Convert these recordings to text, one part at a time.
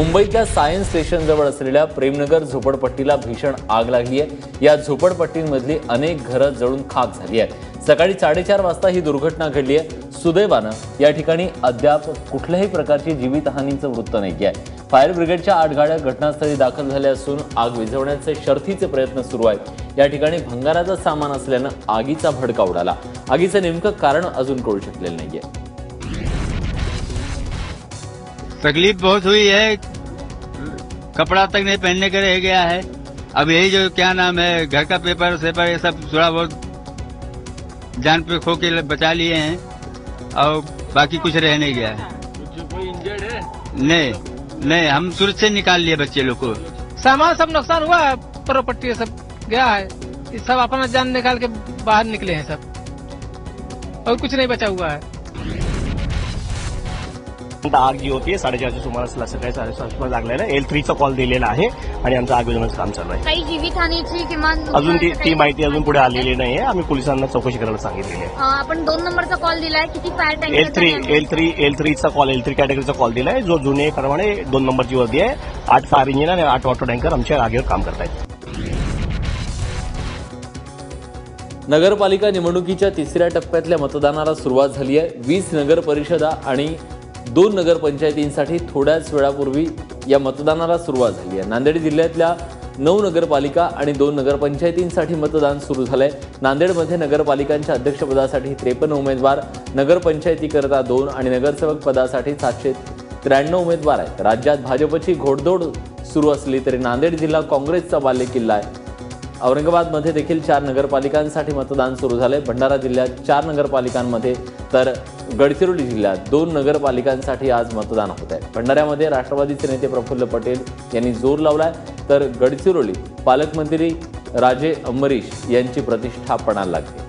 मुंबईतल्या सायन्स स्टेशनजवळ असलेल्या प्रेमनगर झोपडपट्टीला भीषण आग लागली आहे। या झोपडपट्टींमधली अनेक घरं जळून खाक झाली आहेत। सकाळी 4:30 वाजता ही दुर्घटना घडली आहे। सुदैवानं या ठिकाणी अद्याप कुठल्याही प्रकारची जीवितहानीचं वृत्त नाही आहे। फायर ब्रिगेडच्या 8 गाड्या घटनास्थळी दाखल झाल्या असून आग विझवण्याचे शर्थीचे प्रयत्न सुरू आहेत। या ठिकाणी भंगाराचं सामान असल्यानं आगीचा भडका उडाला। आगीचं नेमकं कारण अजून कळू शकलेलं नाहीये। तकलीफ बहुत हुई है, कपड़ा तक नहीं पहनने के रह गया है। अब यही जो क्या नाम है घर का पेपर सेपर ये सब थोड़ा बहुत जान पे खो के बचा लिए हैं और बाकी कुछ रह नहीं गया है। कोई इंजर्ड है? नहीं, हम सुरक्षित से निकाल लिए बच्चे लोग को। सामान सब नुकसान हुआ है, प्रॉपर्टी सब गया है। ये सब अपना जान निकाल के बाहर निकले हैं सब, और कुछ नहीं बचा हुआ है। आग जी होती 4:30 सुमारास सकाळी 7:30 लागलेला L3चा कॉल दिलेला आहे आणि आमचं आग विझवण्याचं काम चालू आहे। काही जीवितहानीची किमान अजून ती माहिती अजून पुढे आलेली नाहीये। आम्ही पोलिसांना चौकशी करायला सांगितलेली आहे। आपण 2 नंबरचा कॉल दिलाय, किती फायर टँकर? L3चा कॉल L3 कॅटेगरीचा कॉल दिलाय, जो जुने प्रमाणे 2 नंबरची वर्दी आहे। 8 फायर इंजिन आणि 8 ऑटो टँकर आमच्या आगीवर काम करतायत। नगरपालिका निवडणुकीच्या 3ऱ्या टप्प्यातल्या मतदानाला सुरुवात झाली आहे। 20 नगर परिषदा आणि 2 नगरपंचायतींसाठी थोड्याच वेळापूर्वी या मतदानाला सुरुवात झाली आहे। नांदेड जिल्ह्यातल्या 9 नगरपालिका आणि 2 नगरपंचायतींसाठी मतदान सुरू झालंय। नांदेडमध्ये नगरपालिकांच्या अध्यक्षपदासाठी 53 उमेदवार, नगरपंचायतीकरता 2 आणि नगरसेवक पदासाठी 793 उमेदवार आहेत। राज्यात भाजपची घोडदौड सुरू असली तरी नांदेड जिल्हा काँग्रेसचा बालेकिल्ला आहे। औरंगाबादमध्ये देखील 4 नगरपालिकांसाठी मतदान सुरू झालंय। भंडारा जिल्ह्यात 4 नगरपालिकांमध्ये तर गडचिरोली जिल्ह्यात 2 नगरपालिकांसाठी आज मतदान होत आहे। भंडाऱ्यामध्ये राष्ट्रवादीचे नेते प्रफुल्ल पटेल यांनी जोर लावलाय, तर गडचिरोली पालकमंत्री राजे अंबरीश यांची प्रतिष्ठा पणाला लागली।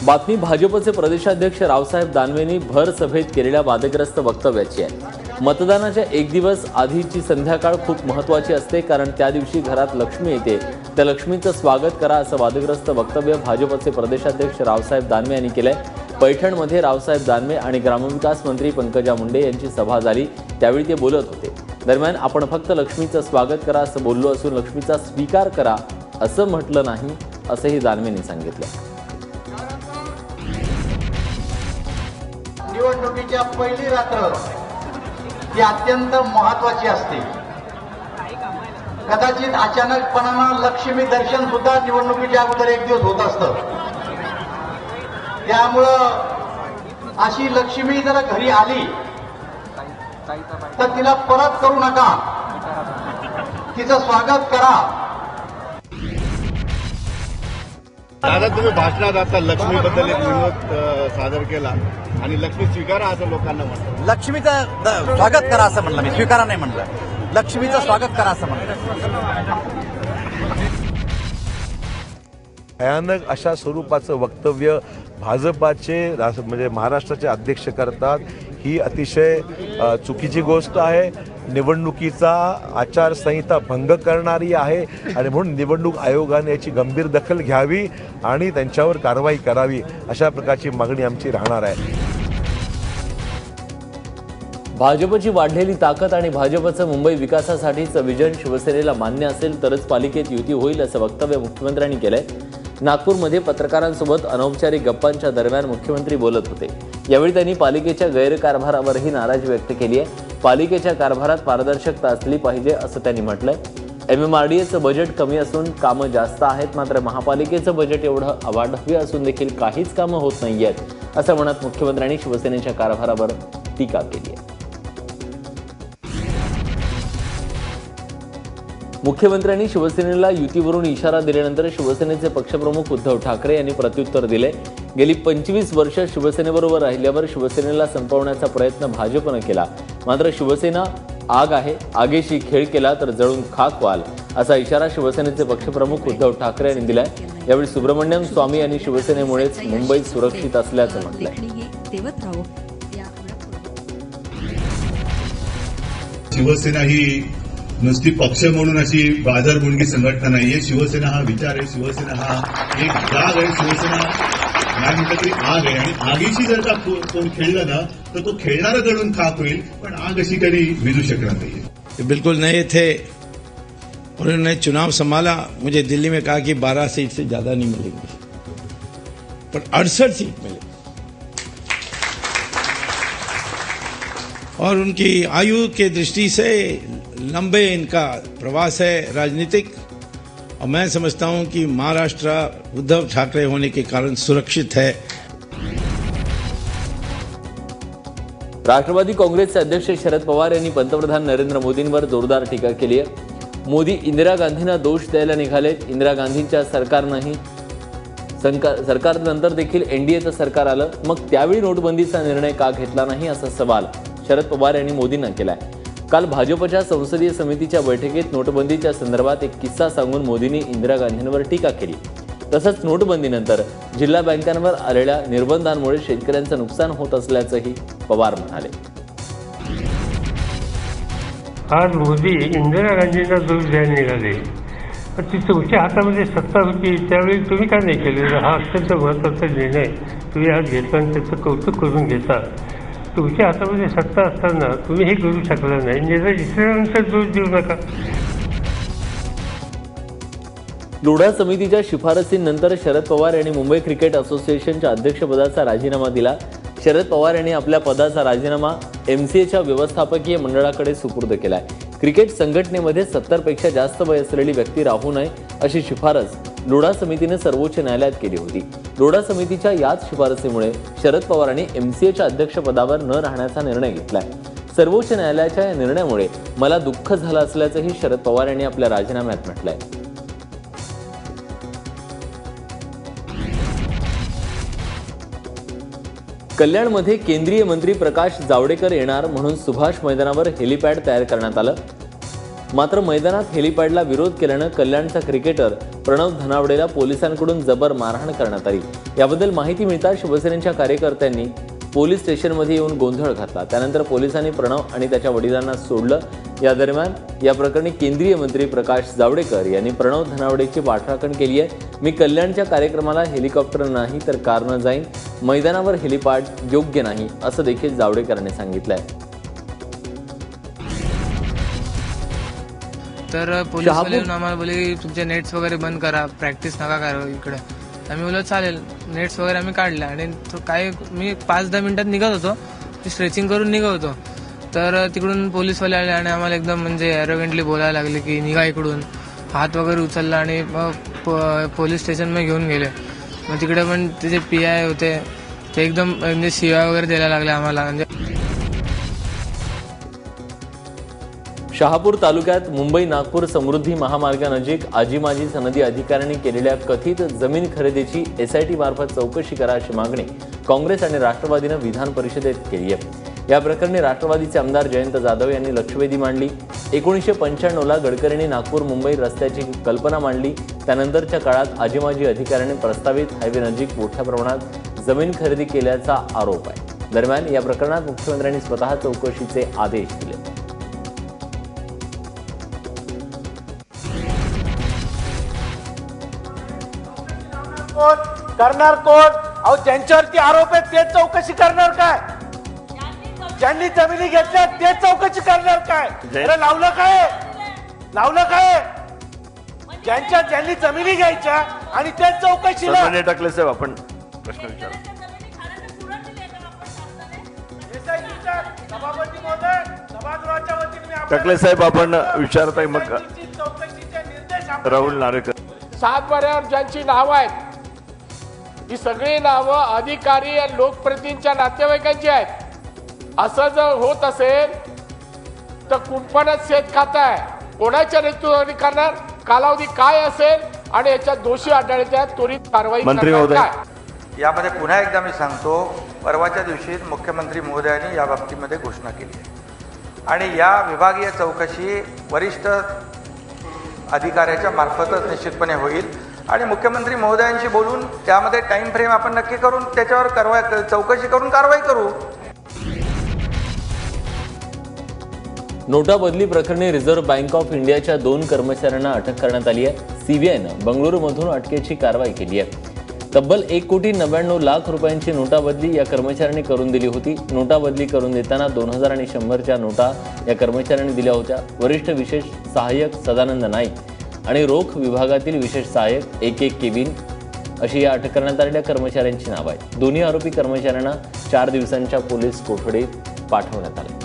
बातमी भाजपचे प्रदेशाध्यक्ष रावसाहेब दानवेंनी भर सभेत केलेल्या वादग्रस्त वक्तव्याची आहे। मतदानाच्या 1 दिवस आधीची संध्याकाळ खूप महत्त्वाची असते, कारण त्या दिवशी घरात लक्ष्मी येते। त्या लक्ष्मीचं स्वागत करा असं वादग्रस्त वक्तव्य भाजपचे प्रदेशाध्यक्ष रावसाहेब दानवे यांनी केलंय। पैठणमध्ये रावसाहेब दानवे आणि ग्रामविकास मंत्री पंकजा मुंडे यांची सभा झाली, त्यावेळी ते बोलत होते। दरम्यान आपण फक्त लक्ष्मीचं स्वागत करा असं बोललो असून लक्ष्मीचा स्वीकार करा असं म्हटलं नाही, असंही दानवेंनी सांगितलं। निवडणुकीच्या पहिली रात्र ही अत्यंत महत्वाची असते। कदाचित अचानकपणानं लक्ष्मी दर्शन सुद्धा निवडणुकीच्या अगोदर 1 दिवस होत असतं। त्यामुळं अशी लक्ष्मी जर घरी आली तर तिला परत करू नका, तिचं स्वागत करा। दादा, तुम्ही भाषणात आता लक्ष्मीबद्दल एक विनोद सादर केला आणि लक्ष्मी स्वीकारा असं लोकांना म्हणतात। लक्ष्मीचं स्वागत करा असं म्हणलं मी, स्वीकारा नाही म्हणलं। लक्ष्मीचं स्वागत करा असं म्हणलं। भयानक अशा स्वरूपाचं वक्तव्य भाजपाचे म्हणजे महाराष्ट्राचे अध्यक्ष करतात, ही अतिशय चुकीची गोष्ट आहे। निवडणुकीचा आचारसंहिता भंग करणारी आहे आणि म्हणून निवडणूक आयोगाने याची गंभीर दखल घ्यावी आणि त्यांच्यावर कारवाई करावी, अशा प्रकारची मागणी आमची राहणार आहे। भाजपची वाढलेली ताकद आणि भाजपचं मुंबई विकासासाठीचं विजन शिवसेनेला मान्य असेल तरच पालिकेत युती होईल असं वक्तव्य मुख्यमंत्र्यांनी केलंय। नागपूरमध्ये पत्रकारांसोबत अनौपचारिक गप्पांच्या दरम्यान मुख्यमंत्री बोलत होते। यावेळी त्यांनी पालिकेच्या गैरकारभारावरही नाराजी व्यक्त केली आहे। पालिकेच्या कारभारात पारदर्शकता असली पाहिजे असं त्यांनी म्हटलंय। MMRDAचं बजेट कमी असून कामं जास्त आहेत, मात्र महापालिकेचं बजेट एवढं अवाढव्य असून देखील काहीच कामं होत नाहीयेत असं म्हणत मुख्यमंत्र्यांनी शिवसेनेच्या कारभारावर टीका केली आहे। मुख्यमंत्र्यांनी शिवसेनेला युतीवरून इशारा दिल्यानंतर शिवसेनेचे पक्षप्रमुख उद्धव ठाकरे यांनी प्रत्युत्तर दिले। गेली 25 वर्ष शिवसेनेबरोबर राहिल्यावर शिवसेनेला संपवण्याचा प्रयत्न भाजपनं केला, मात्र शिवसेना आग आहे, आगीशी खेळ केला तर जळून खाक व्हाल असा इशारा शिवसेनेचे पक्षप्रमुख उद्धव ठाकरे यांनी दिलाय। यावेळी सुब्रमण्यम स्वामी यांनी शिवसेनेमुळेच मुंबई सुरक्षित असल्याचं म्हटलंय। शिवसेना ही नुसती पक्ष म्हणून अशी बाजारमुलगी संघटना नाहीये। शिवसेना हा विचार आहे, शिवसेना हा एक जाग आहे, शिवसेना या कुठेतरी आग आहे आणि आगीशी जर का कोण खेळलं ना तर तो खेळणारा जळून खाक होईल, पण आग अशी कधी विझू शकणार नाहीये. बिल्कुल नए थे, उन्होंने चुनाव संभाला. मुझे दिल्ली में कहा कि 12 सीट से ज्यादा नहीं मिलेंगी, पर 68 सीट मिले. और उनकी आयु के दृष्टि से लंबे इनका प्रवास है राजनीतिक, और मैं समझता हूं कि महाराष्ट्र उद्धव ठाकरे होने के कारण सुरक्षित है. राष्ट्रवादी काँग्रेसचे अध्यक्ष शरद पवार यांनी पंतप्रधान नरेंद्र मोदींवर जोरदार टीका केली आहे. मोदी इंदिरा गांधींना दोष द्यायला निघालेत. इंदिरा गांधींच्या सरकारनंतर देखील एनडीएचं सरकार आलं, मग त्यावेळी नोटबंदीचा निर्णय का घेतला नाही, असा सवाल शरद पवार यांनी मोदींना केलाय. काल भाजपच्या संसदीय समितीच्या बैठकीत नोटबंदीच्या संदर्भात एक किस्सा सांगून मोदींनी इंदिरा गांधींवर टीका केली. तसंच नोटबंदीनंतर जिल्हा बँकांवर आलेल्या निर्बंधांमुळे शेतकऱ्यांचं नुकसान होत असल्याचंही पवार म्हणाले. आज मोदी इंदिरा गांधींना दोष द्यायला निघाले, पण ती तुमच्या हातामध्ये सत्ता होती त्यावेळी तुम्ही का नाही केले? हा अत्यंत महत्त्वाचा निर्णय तुम्ही आज घेतला आणि त्याचं कौतुक करून घेता. तुमच्या हातामध्ये सत्ता असताना तुम्ही हे करू शकला नाही. इतरांचा दोष देऊ नका. लोढा समितीच्या शिफारसींनंतर शरद पवार यांनी मुंबई क्रिकेट असोसिएशनच्या अध्यक्षपदाचा राजीनामा दिला. शरद पवार यांनी आपल्या पदाचा राजीनामा एमसीएच्या व्यवस्थापकीय मंडळाकडे सुपूर्द केलाय. क्रिकेट संघटनेमध्ये 70 पेक्षा जास्त वय असलेली व्यक्ती राहू नये अशी शिफारस लोढा समितीने सर्वोच्च न्यायालयात केली होती. लोढा समितीच्या याच शिफारसीमुळे शरद पवारांनी एमसीएच्या अध्यक्षपदावर न राहण्याचा निर्णय घेतलाय. सर्वोच्च न्यायालयाच्या या निर्णयामुळे मला दुःख झालं असल्याचंही शरद पवार यांनी आपल्या राजीनाम्यात म्हटलंय. कल्याणमध्ये केंद्रीय मंत्री प्रकाश जावडेकर येणार म्हणून सुभाष मैदानावर हेलिपॅड तयार करण्यात आलं. मात्र मैदानात हेलिपॅडला विरोध केल्यानं कल्याणचा क्रिकेटर प्रणव धनावडेला पोलिसांकडून जबर मारहाण करण्यात आली. याबद्दल माहिती मिळताच शिवसेनेच्या कार्यकर्त्यांनी पोलीस स्टेशनमध्ये येऊन गोंधळ घातला. त्यानंतर पोलिसांनी प्रणव आणि त्याच्या वडिलांना सोडलं. या दरम्यान या प्रकरणी केंद्रीय मंत्री प्रकाश जावडेकर यांनी प्रणव धनावडेची पाठराखण केली आहे. मी कल्याणच्या कार्यक्रमाला हेलिकॉप्टर नाही तर कारनं जाईन. मैदानावर हेलिपॅड योग्य नाही असं देखील जावडेकरांनी सांगितलंय. तर पोलीस वाले आम्हाला बोले तुमचे नेट्स वगैरे बंद करा, प्रॅक्टिस नका करा इकडे. आम्ही बोललो चालेल. नेट्स वगैरे आम्ही काढले आणि काय मी 5-10 मिनिटात निघत होतो, स्ट्रेचिंग करून निघत होतो. तर तिकडून पोलीसवाले आले आणि आम्हाला एकदम म्हणजे ॲरोगेंटली बोलायला लागले की निघा इकडून. हात वगैरे उचलला आणि मग पोलीस स्टेशनमध्ये घेऊन गेले. मग तिकडे पण ते जे PI होते ते एकदम म्हणजे शिव्या वगैरे द्यायला लागले आम्हाला. म्हणजे शहापूर तालुक्यात मुंबई नागपूर समृद्धी महामार्गानजीक आजी-माजी सनदी अधिकाऱ्यांनी केलेल्या कथित जमीन खरेदीची SIT मार्फत चौकशी करा अशी मागणी काँग्रेस आणि राष्ट्रवादीनं विधान परिषदेत केली आहे. या प्रकरणी राष्ट्रवादीचे आमदार जयंत जाधव यांनी लक्षवेधी मांडली. 1995ला गडकरींनी नागपूर मुंबई रस्त्याची कल्पना मांडली. त्यानंतरच्या काळात आजी-माजी अधिकाऱ्यांनी प्रस्तावित हायवे नजीक मोठ्या प्रमाणात जमीन खरेदी केल्याचा आरोप आहे. दरम्यान या प्रकरणात मुख्यमंत्र्यांनी स्वतः चौकशीचे आदेश दिले. करणार कोण? अहो ज्यांच्यावरती आरोप आहेत तेच चौकशी करणार काय? ज्यांनी जमिनी घेतल्या तेच चौकशी करणार काय? अरे लावलं काय? ज्यांनी जमिनी घ्यायच्या आणि तेच चौकशीला टाकले साहेब. आपण प्रश्न विचारा. सभापती महोदय, सभागृहाच्या वतीने टाकले साहेब आपण विचारताय. मग चौकशीचे निर्देश राहुल नारेकर. सातबाऱ्यावर ज्यांची नावं आहेत ही सगळी नावं अधिकारी आणि लोकप्रतिनिधींच्या नातेवाईकांची आहेत. असं जर होत असेल तर कुंपणात शेत खात आहे. कोणाच्या नेतृत्वाने करणार? कालावधी काय असेल आणि याच्यात दोषी आढळल्यास त्वरित कारवाई मंत्री महोदय. यामध्ये पुन्हा एकदा मी सांगतो, परवाच्या दिवशी मुख्यमंत्री महोदयांनी या बाबतीमध्ये घोषणा केली आहे आणि या विभागीय चौकशी वरिष्ठ अधिकाऱ्याच्या मार्फतच निश्चितपणे होईल आणि मुख्यमंत्री महोदयांशी बोलून त्यामध्ये टाइम फ्रेम आपण नक्की करून त्याच्यावर चौकशी करून कारवाई करू. नोटाबदली प्रकरणी रिझर्व्ह बँक ऑफ इंडियाच्या 2 कर्मचाऱ्यांना अटक करण्यात आली आहे. CBIनं बंगळुरूमधून अटकेची कारवाई केली आहे. तब्बल 1,99,00,000 रुपयांची नोटाबदली या कर्मचाऱ्यांनी करून दिली होती. नोटाबदली करून देताना 2000 आणि 100च्या नोटा या कर्मचाऱ्यांनी दिल्या होत्या. वरिष्ठ विशेष सहाय्यक सदानंद नाईक आणि रोख विभागातील विशेष सहाय्यक AK केविन अशी या अटक करण्यात आलेल्या कर्मचाऱ्यांची नावं आहेत. दोन्ही आरोपी कर्मचाऱ्यांना 4 दिवसांच्या पोलीस कोठडीत पाठवण्यात आले.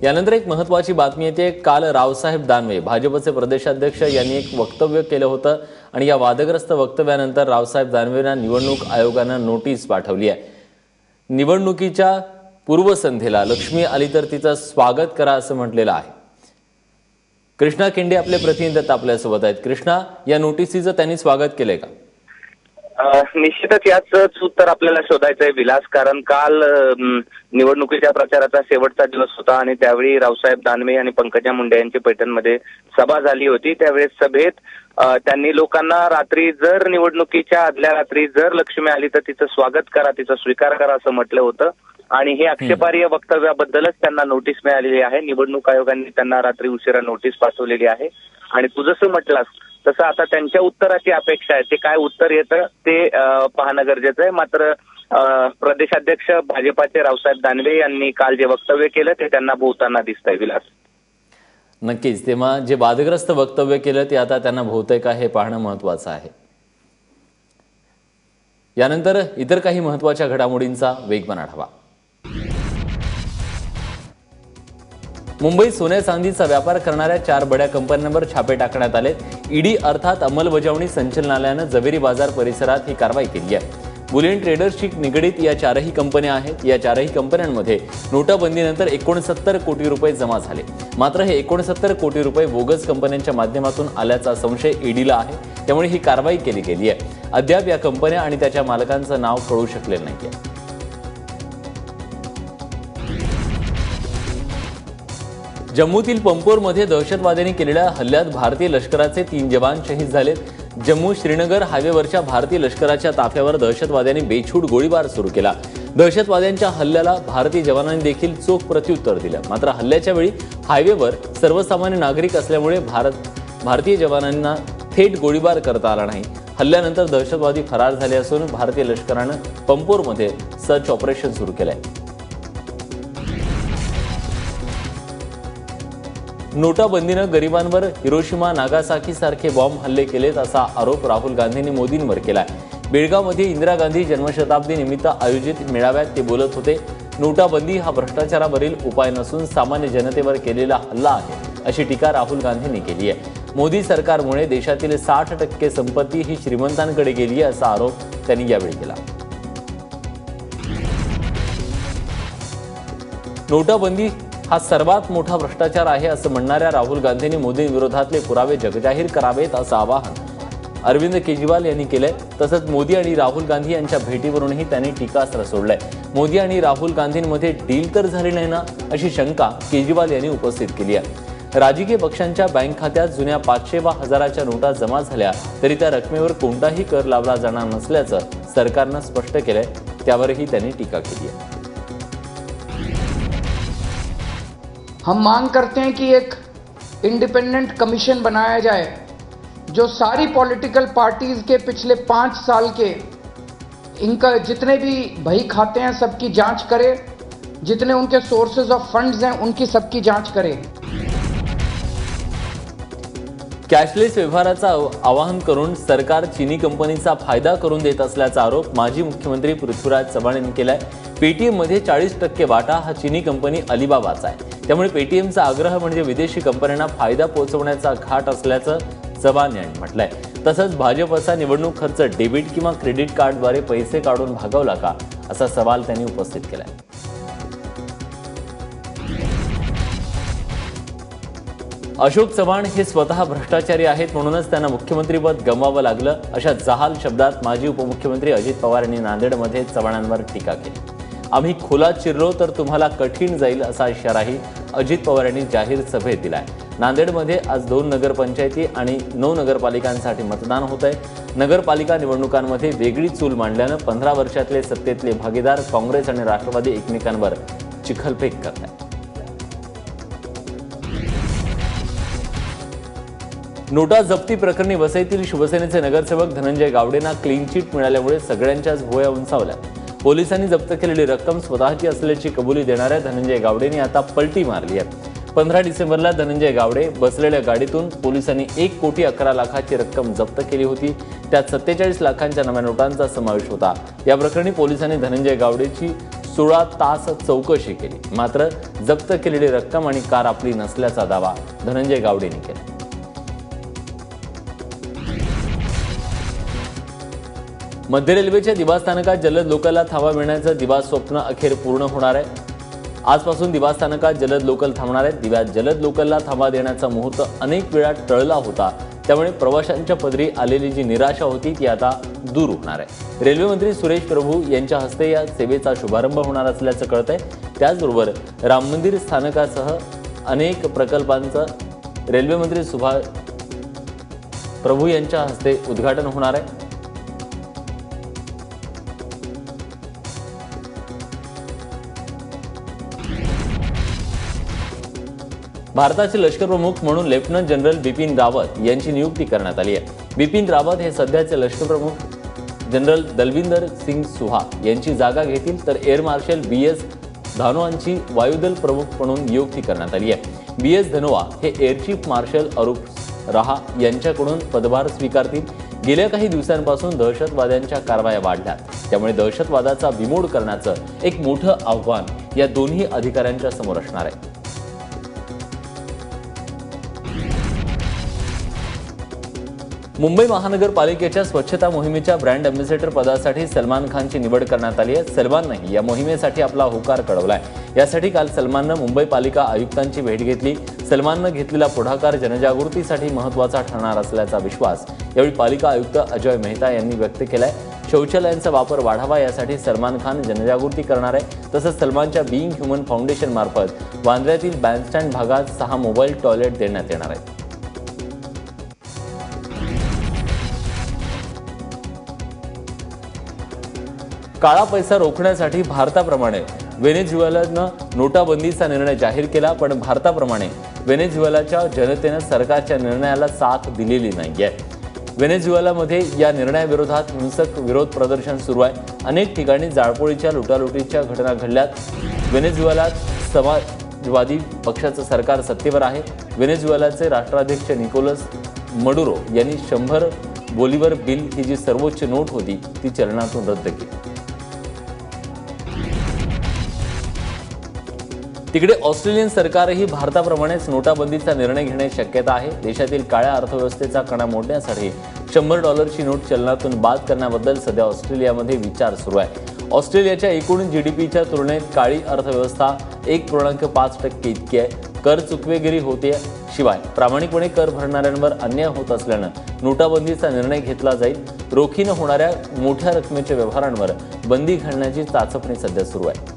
यानंतर एक महत्त्वाची बातमी येते. काल रावसाहेब दानवे भाजपचे प्रदेशाध्यक्ष यांनी एक वक्तव्य केलं होतं आणि या वादग्रस्त वक्तव्यानंतर रावसाहेब दानवेंना निवडणूक आयोगानं नोटीस पाठवली आहे. निवडणुकीच्या पूर्वसंध्येला लक्ष्मी आली तर तिचं स्वागत करा असं म्हटलेलं आहे. कृष्णा केंडे आपले प्रतिनिधी आपल्यासोबत आहेत. कृष्णा, या नोटिसीचं त्यांनी स्वागत केलंय का? निश्चितच याच उत्तर आपल्याला शोधायचं आहे विलास, कारण काल निवडणुकीच्या प्रचाराचा शेवटचा दिवस होता आणि त्यावेळी रावसाहेब दानवे आणि पंकजा मुंडे यांची पैठणमध्ये सभा झाली होती. त्यावेळेस सभेत त्यांनी लोकांना रात्री जर निवडणुकीच्या आदल्या रात्री जर लक्ष्मी आली तर तिचं स्वागत करा, तिचा स्वीकार करा असं म्हटलं होतं आणि हे आक्षेपार्ह वक्तव्याबद्दलच त्यांना नोटीस मिळालेली आहे. निवडणूक आयोगाने त्यांना रात्री उशिरा नोटीस पाठवलेली आहे आणि तू जसं म्हटलास तसं आता त्यांच्या उत्तराची अपेक्षा आहे. ते काय उत्तर येतं ते पाहणं गरजेचं आहे. मात्र प्रदेशाध्यक्ष भाजपाचे रावसाहेब दानवे यांनी काल जे वक्तव्य केलं ते त्यांना भोवताना दिसतंय विलास. नक्कीच, तेव्हा जे वादग्रस्त वक्तव्य केलं ते आता त्यांना भोवतंय का हे पाहणं महत्वाचं आहे. यानंतर इतर काही महत्वाच्या घडामोडींचा वेगवान आढावा. मुंबईत सोन्या चांदीचा व्यापार करणाऱ्या 4 बड्या कंपन्यांवर छापे टाकण्यात आले. ईडी अर्थात अंमलबजावणी संचालनालयानं जवेरी बाजार परिसरात ही कारवाई केली आहे. बुलियन ट्रेडर्सशी निगडीत या 4ही कंपन्या आहेत. या 4ही कंपन्यांमध्ये नोटाबंदीनंतर 69 कोटी रुपये जमा झाले. मात्र हे 69 कोटी रुपये बोगस कंपन्यांच्या माध्यमातून आल्याचा संशय ईडीला आहे. त्यामुळे ही कारवाई केली गेली आहे. अद्याप या कंपन्या आणि त्याच्या मालकांचं नाव कळू शकलेलं नाहीये. जम्मूतील पंपोरमध्ये दहशतवाद्यांनी केलेल्या हल्ल्यात भारतीय लष्कराचे 3 जवान शहीद झालेत. जम्मू श्रीनगर हायवेवरच्या भारतीय लष्कराच्या ताफ्यावर दहशतवाद्यांनी बेछूट गोळीबार सुरू केला. दहशतवाद्यांच्या हल्ल्याला भारतीय जवानांनी देखील चोख प्रत्युत्तर दिलं. मात्र हल्ल्याच्या वेळी हायवेवर सर्वसामान्य नागरिक असल्यामुळे भारतीय जवानांना थेट गोळीबार करता आला नाही. हल्ल्यानंतर दहशतवादी फरार झाले असून भारतीय लष्करानं पंपोरमध्ये सर्च ऑपरेशन सुरू केलंय. नोटाबंदीनं गरिबांवर हिरोशिमा नागासाकी सारखे बॉम्ब हल्ले केलेत असा आरोप राहुल गांधींनी मोदींवर केलाय. बेळगावमध्ये इंदिरा गांधी जन्मशताब्दी निमित्त आयोजित मेळाव्यात ते बोलत होते. नोटाबंदी हा भ्रष्टाचारावरील उपाय नसून सामान्य जनतेवर केलेला हल्ला आहे अशी टीका राहुल गांधींनी केली आहे. मोदी सरकारमुळे देशातील 60% संपत्ती ही श्रीमंतांकडे गेली आहे असा आरोप त्यांनी यावेळी केला. नोटाबंदी हा सर्वात मोठा भ्रष्टाचार आहे असं म्हणणाऱ्या राहुल गांधींनी मोदींविरोधातले पुरावे जगजाहीर करावेत असं आवाहन अरविंद केजरीवाल यांनी केलंय. तसंच मोदी आणि राहुल गांधी यांच्या भेटीवरूनही त्यांनी टीकास्त्र सोडलंय. मोदी आणि राहुल गांधींमध्ये डील तर झाली नाही ना अशी शंका केजरीवाल यांनी उपस्थित केली आहे. राजकीय पक्षांच्या बँक खात्यात जुन्या 500 वा 1000च्या नोटा जमा झाल्या तरी त्या रकमेवर कोणताही कर लावला जाणार नसल्याचं सरकारनं स्पष्ट केलंय. त्यावरही त्यांनी टीका केली आहे. हम मांग करते हैं कि एक इंडिपेंडेंट कमीशन बनाया जाए जो सारी पॉलिटिकल पार्टीज के पिछले 5 साल के इनका जितने भी बही खाते हैं सबकी जांच करे, जितने उनके सोर्सेज ऑफ फंड्स हैं उनकी सबकी जांच करे. कॅशलेस व्यवहाराचं आवाहन करून सरकार चीनी कंपनीचा फायदा करून देत असल्याचा आरोप माजी मुख्यमंत्री पृथ्वीराज चव्हाण यांनी केलाय. पेटीएममध्ये 40% वाटा हा चीनी कंपनी अलिबाबाचा आहे. त्यामुळे पेटीएमचा आग्रह म्हणजे विदेशी कंपन्यांना फायदा पोहोचवण्याचा घाट असल्याचं चव्हाण यांनी म्हटलंय. तसंच भाजपचा निवडणूक खर्च डेबिट किंवा क्रेडिट कार्डद्वारे पैसे काढून भागवला का असा सवाल त्यांनी उपस्थित केलाय. अशोक चव्हाण हे स्वतः भ्रष्टाचारी आहेत म्हणूनच त्यांना मुख्यमंत्रीपद गमवावं लागलं अशा जहाल शब्दात माजी उपमुख्यमंत्री अजित पवार यांनी नांदेडमध्ये चव्हाणांवर टीका केली. आम्ही खोलात शिरलो तर तुम्हाला कठीण जाईल असा इशाराही अजित पवार यांनी जाहीर सभेत दिलाय. नांदेडमध्ये आज 2 नगरपंचायती आणि 9 नगरपालिकांसाठी मतदान होत आहे. नगरपालिका निवडणुकांमध्ये वेगळी चूल मांडल्यानं 15 वर्षातले सत्तेतले भागीदार काँग्रेस आणि राष्ट्रवादी एकमेकांवर चिखलफेक करत आहेत. नोटा जप्ती प्रकरणी वसईतील शिवसेनेचे नगरसेवक धनंजय गावडेंना क्लीन चिट मिळाल्यामुळे सगळ्यांच्याच भुवया उंचावल्या. पोलिसांनी जप्त केलेली रक्कम स्वतःची असल्याची कबुली देणाऱ्या धनंजय गावडेंनी आता पलटी मारली आहे. 15 डिसेंबरला धनंजय गावडे बसलेल्या गाडीतून पोलिसांनी 1,11,00,000ची रक्कम जप्त केली होती. त्यात 47 लाखांच्या नव्या नोटांचा समावेश होता. या प्रकरणी पोलिसांनी धनंजय गावडेची 16 तास चौकशी केली. मात्र जप्त केलेली रक्कम आणि कार आपली नसल्याचा दावा धनंजय गावडेंनी केला. मध्य रेल्वेच्या दिवा स्थानकात जलद लोकलला थांबा मिळण्याचं दिवा स्वप्न अखेर पूर्ण होणार आहे. आजपासून दिवा स्थानकात जलद लोकल थांबणार आहेत. दिव्यात जलद लोकलला थांबा देण्याचा मुहूर्त अनेक वेळा टळला होता. त्यामुळे प्रवाशांच्या पदरी आलेली जी निराशा होती ती आता दूर होणार आहे. रेल्वे मंत्री सुरेश प्रभू यांच्या हस्ते या सेवेचा शुभारंभ होणार असल्याचं कळतंय. त्याचबरोबर राम मंदिर स्थानकासह अनेक प्रकल्पांचं रेल्वे मंत्री सुभाष प्रभू यांच्या हस्ते उद्घाटन होणार आहे. भारताचे लष्कर प्रमुख म्हणून लेफ्टनंट जनरल बिपिन रावत यांची नियुक्ती करण्यात आली आहे. बिपिन रावत हे सध्याचे लष्कर प्रमुख जनरल दलविंदर सिंग सुहा यांची जागा घेतील, तर एअर मार्शल BS धनोआंची वायुदल प्रमुख म्हणून नियुक्ती करण्यात आली आहे. BS धनोआ हे एअर चीफ मार्शल अरूप रहा यांच्याकडून पदभार स्वीकारतील. गेल्या काही दिवसांपासून दहशतवाद्यांच्या कारवाया वाढल्यात. त्यामुळे दहशतवादाचा बिमोड करण्याचं एक मोठं आव्हान या दोन्ही अधिकाऱ्यांच्या समोर असणार आहे. मुंबई महानगरपालिकेच्या स्वच्छता मोहिमेच्या ब्रँड अँबॅसेडर पदासाठी सलमान खानची निवड करण्यात आली आहे. सलमानने या मोहिमेसाठी आपला होकार कळवलाय. यासाठी काल सलमाननं मुंबई पालिका आयुक्तांची भेट घेतली. सलमाननं घेतलेला पुढाकार जनजागृतीसाठी महत्त्वाचा ठरणार असल्याचा विश्वास यावेळी पालिका आयुक्त अजय मेहता यांनी व्यक्त केलाय. शौचालयांचा वापर वाढावा यासाठी सलमान खान जनजागृती करणार आहे. तसंच सलमानच्या बीइंग ह्युमन फाउंडेशन मार्फत वांद्र्यातील बँडस्टँड भागात 6 मोबाईल टॉयलेट देण्यात येणार आहेत. काळा पैसा रोखण्यासाठी भारताप्रमाणे व्हेनेझुएलानं नोटाबंदीचा निर्णय जाहीर केला. पण भारताप्रमाणे व्हेनेझुएलाच्या जनतेनं सरकारच्या निर्णयाला साथ दिलेली नाहीये. व्हेनेझुएलामध्ये या निर्णयाविरोधात हिंसक विरोध प्रदर्शन सुरू आहे. अनेक ठिकाणी जाळपोळीच्या लुटालुटीच्या घटना घडल्यात. व्हेनेझुएलात समाजवादी पक्षाचं सरकार सत्तेवर आहे. व्हेनेझुएलाचे राष्ट्राध्यक्ष निकोलस मडुरो यांनी 100 बोलिव्हर बिल ही जी सर्वोच्च नोट होती ती चलनातून रद्द केली. तिकडे ऑस्ट्रेलियन सरकारही भारताप्रमाणेच नोटाबंदीचा निर्णय घेण्याची शक्यता आहे. देशातील काळ्या अर्थव्यवस्थेचा कणा मोडण्यासाठी $100ची नोट चलनातून बाद करण्याबद्दल सध्या ऑस्ट्रेलियामध्ये विचार सुरू आहे. ऑस्ट्रेलियाच्या एकूण GDPच्या तुलनेत काळी अर्थव्यवस्था 1.5% इतकी आहे. कर चुकवेगिरी होते. शिवाय प्रामाणिकपणे कर भरणाऱ्यांवर अन्याय होत असल्यानं नोटाबंदीचा निर्णय घेतला जाईल. रोखीनं होणाऱ्या मोठ्या रकमेच्या व्यवहारांवर बंदी घालण्याची चाचपणी सध्या सुरू आहे.